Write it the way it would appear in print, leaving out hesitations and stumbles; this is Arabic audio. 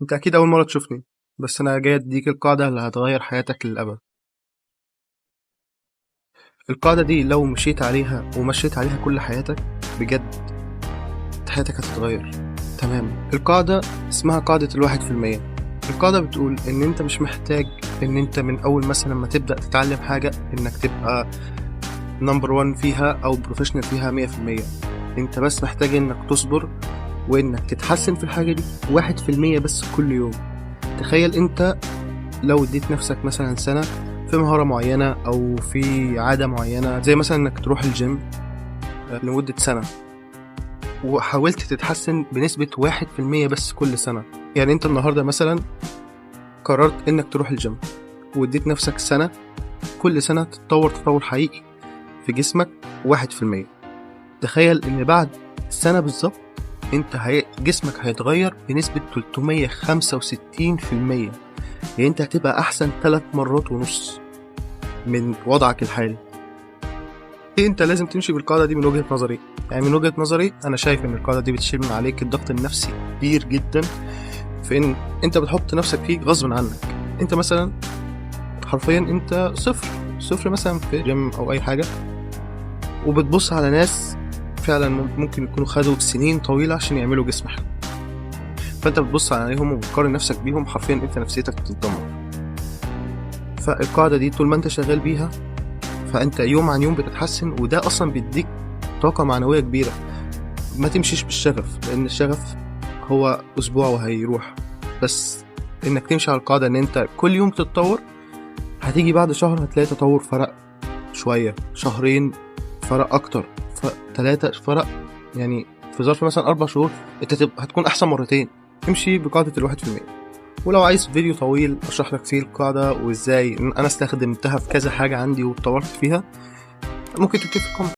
انت اكيد اول مرة تشوفني، بس انا جاي اديك القاعدة اللي هتغير حياتك للأبد. القاعدة دي لو مشيت عليها ومشيت عليها كل حياتك، بجد حياتك هتتغير تماما. القاعدة اسمها قاعدة 1%. القاعدة بتقول ان انت مش محتاج ان انت من اول مثلا ما تبدأ تتعلم حاجة انك تبقى نمبر 1 فيها او بروفيشنال فيها 100%. انت بس محتاج انك تصبر وانك تتحسن في الحاجة دي 1% بس كل يوم. تخيل انت لو اديت نفسك مثلا سنة في مهارة معينة او في عادة معينة، زي مثلا انك تروح الجيم لمدة سنة، وحاولت تتحسن بنسبة 1% بس كل سنة. يعني انت النهاردة مثلا قررت انك تروح الجيم واديت نفسك سنة، كل سنة تتطور تطور حقيقي في جسمك 1%. تخيل ان بعد سنة بالظبط انت جسمك هيتغير بنسبة 365%. يعني انت هتبقى احسن 3 مرات ونص من وضعك الحالي. انت لازم تمشي بالقاعدة دي من وجهة نظري. يعني من وجهة نظري انا شايف ان القاعدة دي بتشيل من عليك الضغط النفسي كبير جدا، في ان انت بتحط نفسك فيه غصب عنك. انت مثلا حرفيا انت صفر مثلا في جيم او اي حاجة، وبتبص على ناس فعلا ممكن يكونوا خدوا سنين طويلة عشان يعملوا جسم حلو، فانت بتبص عليهم وبتقارن نفسك بيهم، حرفيا انت نفسيتك بتتدمر. فالقاعدة دي طول ما انت شغال بيها فانت يوم عن يوم بتتحسن، وده اصلا بيديك طاقة معنوية كبيرة. ما تمشيش بالشغف، لان الشغف هو اسبوع وهيروح، بس انك تمشي على القاعدة ان انت كل يوم تتطور. هتيجي بعد شهر هتلاقي تطور فرق شوية، شهرين فرق اكتر، 3 فرق، يعني في ظرف مثلا 4 شهور انت هتكون احسن مرتين. امشي بقاعدة 1%. ولو عايز فيديو طويل اشرح لك فيه القاعدة وازاي انا استخدمتها في كذا حاجة عندي واتطورت فيها، ممكن تكتب في الكومنت.